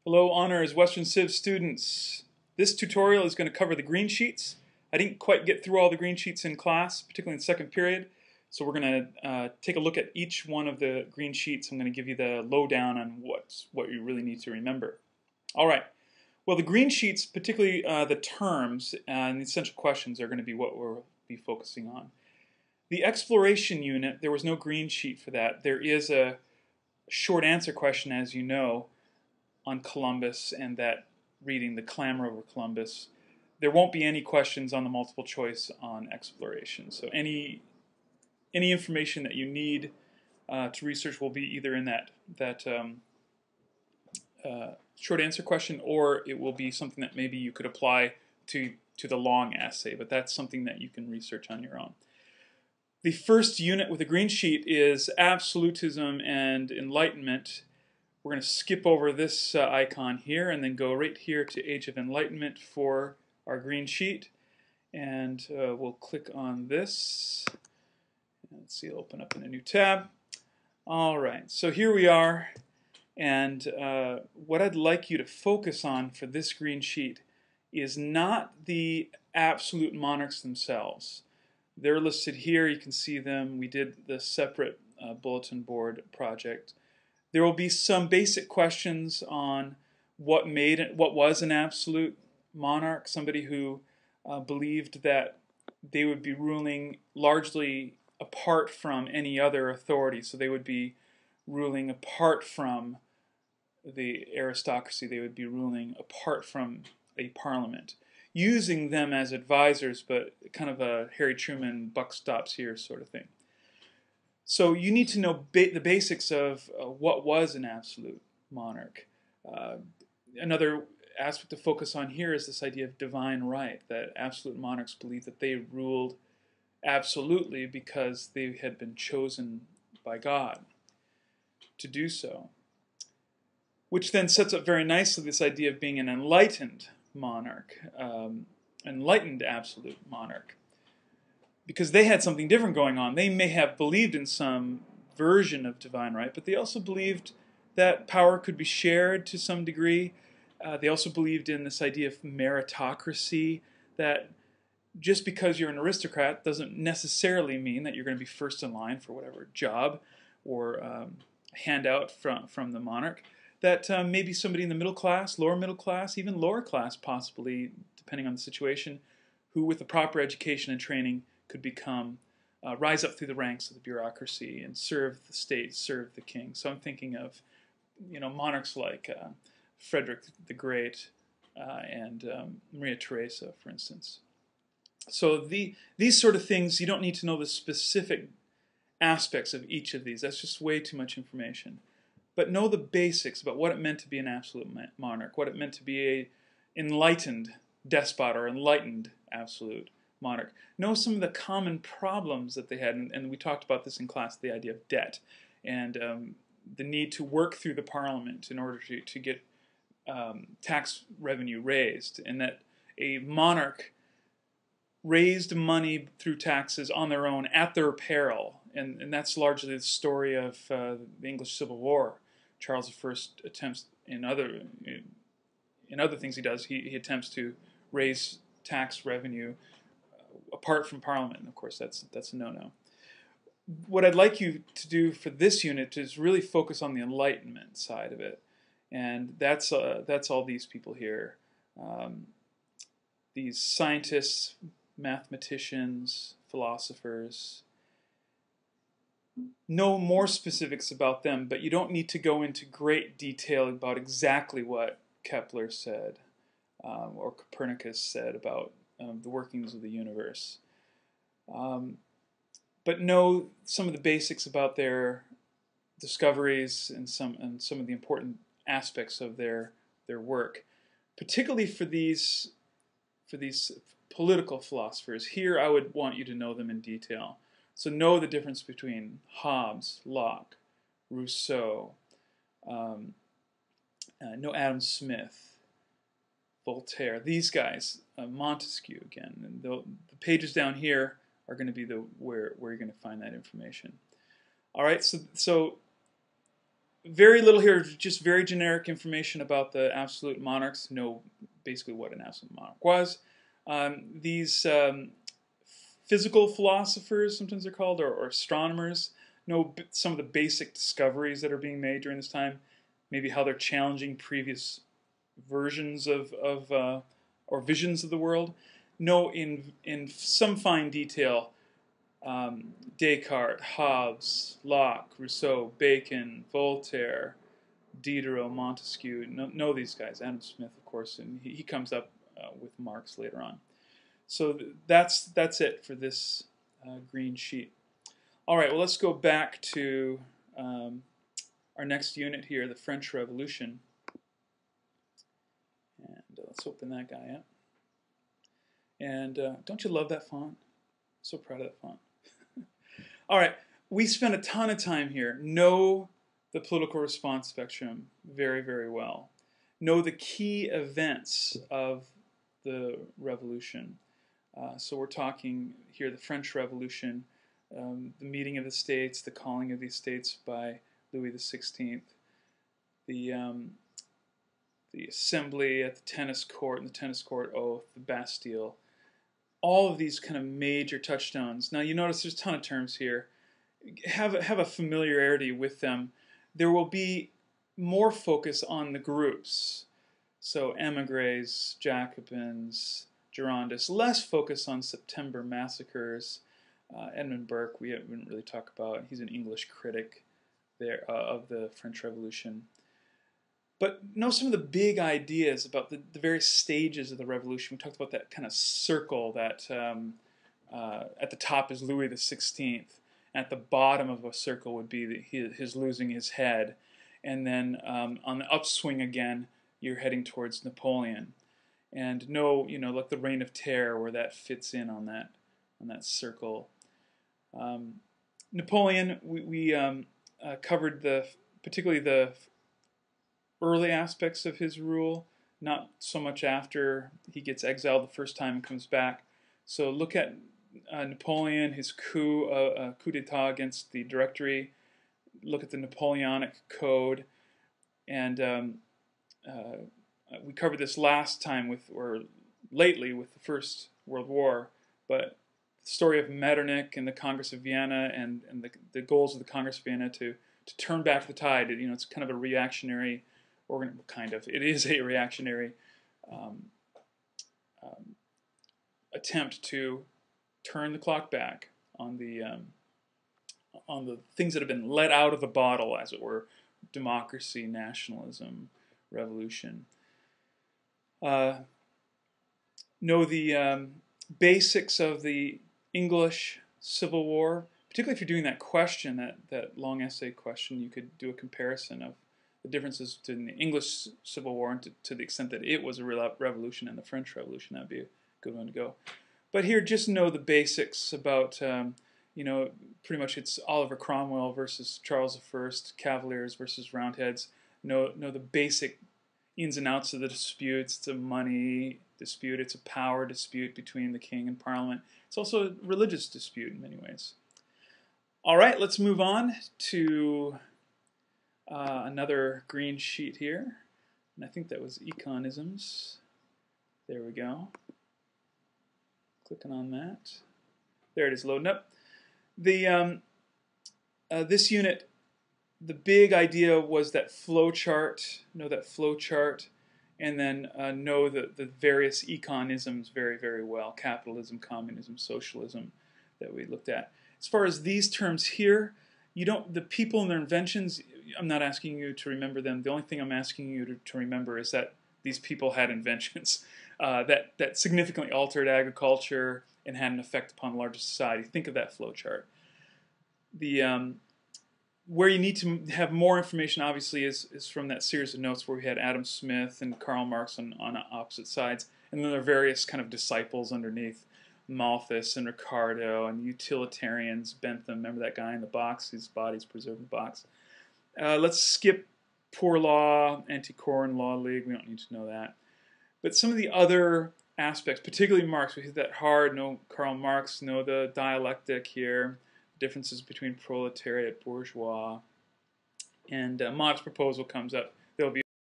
Hello Honors Western Civ students. This tutorial is going to cover the green sheets. I didn't quite get through all the green sheets in class, particularly in the second period, so we're going to take a look at each one of the green sheets. I'm going to give you the lowdown on what you really need to remember. Alright, well the green sheets, particularly the terms and the essential questions, are going to be what we'll be focusing on. The exploration unit, there was no green sheet for that. There is a short answer question, as you know, on Columbus and that reading, The Clamor Over Columbus. There won't be any questions on the multiple choice on exploration. So any information that you need to research will be either in that short answer question, or it will be something that maybe you could apply to the long essay, but that's something that you can research on your own. The first unit with a green sheet is Absolutism and Enlightenment. We're going to skip over this icon here and then go right here to Age of Enlightenment for our green sheet. And we'll click on this. Let's see, it'll open up in a new tab. All right, so here we are. And what I'd like you to focus on for this green sheet is not the absolute monarchs themselves. They're listed here. You can see them. We did the separate bulletin board project. There will be some basic questions on what was an absolute monarch, somebody who believed that they would be ruling largely apart from any other authority. So they would be ruling apart from the aristocracy. They would be ruling apart from a parliament, using them as advisors, but kind of a Harry Truman buck stops here sort of thing. So you need to know the basics of what was an absolute monarch. Another aspect to focus on here is this idea of divine right, that absolute monarchs believed that they ruled absolutely because they had been chosen by God to do so. Which then sets up very nicely this idea of being an enlightened monarch, enlightened absolute monarch. Because they had something different going on. They may have believed in some version of divine right, but they also believed that power could be shared to some degree. They also believed in this idea of meritocracy, that just because you're an aristocrat doesn't necessarily mean that you're going to be first in line for whatever job or handout from the monarch. That maybe somebody in the middle class, lower middle class, even lower class possibly, depending on the situation, who with the proper education and training could become, rise up through the ranks of the bureaucracy and serve the state, serve the king. So I'm thinking of, monarchs like Frederick the Great and Maria Theresa, for instance. So these sort of things, you don't need to know the specific aspects of each of these. That's just way too much information. But know the basics about what it meant to be an absolute monarch, what it meant to be an enlightened despot or enlightened absolute monarch. Know some of the common problems that they had, and we talked about this in class, the idea of debt and the need to work through the parliament in order to get tax revenue raised, and that a monarch raised money through taxes on their own at their peril, and that's largely the story of the English Civil War. Charles I attempts in other things he does, he attempts to raise tax revenue apart from Parliament, and of course that's a no-no. What I'd like you to do for this unit is really focus on the Enlightenment side of it, and that's all these people here. These scientists, mathematicians, philosophers. Know more specifics about them, but you don't need to go into great detail about exactly what Kepler said or Copernicus said about the workings of the universe. But know some of the basics about their discoveries and some of the important aspects of their work, particularly for these political philosophers. Here I would want you to know them in detail. So know the difference between Hobbes, Locke, Rousseau, know Adam Smith, Voltaire, these guys, Montesquieu again. And the pages down here are going to be where you're going to find that information. All right, so very little here, just very generic information about the absolute monarchs. Know basically what an absolute monarch was. These physical philosophers, sometimes they're called, or astronomers, know some of the basic discoveries that are being made during this time, maybe how they're challenging previous versions of or visions of the world. Know in some fine detail Descartes, Hobbes, Locke, Rousseau, Bacon, Voltaire, Diderot, Montesquieu. Know these guys. Adam Smith, of course, and he comes up with Marx later on. So that's it for this green sheet. All right, well, let's go back to our next unit here, the French Revolution. And let's open that guy up. And don't you love that font? So proud of that font. All right, we spent a ton of time here. Know the political response spectrum very, very well. Know the key events of the revolution. So we're talking here the French Revolution, the meeting of the states, the calling of these states by Louis XVI, the assembly at the tennis court and the tennis court oath, the Bastille. All of these kind of major touchstones. Now you notice there's a ton of terms here. Have a familiarity with them. There will be more focus on the groups. So emigres, Jacobins, Girondists. Less focus on September massacres. Edmund Burke we haven't really talked about. He's an English critic there of the French Revolution. But know some of the big ideas about the various stages of the revolution. We talked about that kind of circle that at the top is Louis XVI. At the bottom of a circle would be his losing his head. And then on the upswing again, you're heading towards Napoleon. And know, like the Reign of Terror, where that fits in on that circle. Napoleon, we covered particularly the early aspects of his rule, not so much after he gets exiled the first time and comes back. So look at Napoleon, his coup d'etat against the Directory. Look at the Napoleonic Code, and we covered this last time lately with the First World War. But the story of Metternich and the Congress of Vienna and the goals of the Congress of Vienna to turn back the tide. It's kind of a reactionary. It is a reactionary attempt to turn the clock back on the things that have been let out of the bottle, as it were: democracy, nationalism, revolution. Know the basics of the English Civil War, particularly if you're doing that question, that long essay question. You could do a comparison of the differences between the English Civil War and to the extent that it was a revolution and the French Revolution. That'd be a good one to go. But here, just know the basics about, pretty much it's Oliver Cromwell versus Charles I, Cavaliers versus Roundheads. Know the basic ins and outs of the disputes. It's a money dispute. It's a power dispute between the king and parliament. It's also a religious dispute in many ways. All right, let's move on to another green sheet here, and I think that was econisms. There we go. Clicking on that. There it is, loading up. The this unit, the big idea was that flow chart. Know that flow chart, and then know the various econisms very, very well: capitalism, communism, socialism, that we looked at. As far as these terms here, the people and their inventions, I'm not asking you to remember them. The only thing I'm asking you to remember is that these people had inventions that significantly altered agriculture and had an effect upon larger society. Think of that flow chart. Where you need to have more information, obviously, is from that series of notes where we had Adam Smith and Karl Marx on opposite sides, and then there are various kind of disciples underneath: Malthus and Ricardo and utilitarians, Bentham. Remember that guy in the box? His body's preserved in the box. Let's skip Poor Law, Anti-Corn Law League. We don't need to know that. But some of the other aspects, particularly Marx, we hit that hard. Know Karl Marx. Know the dialectic here. Differences between proletariat, bourgeois. and Mott's proposal comes up.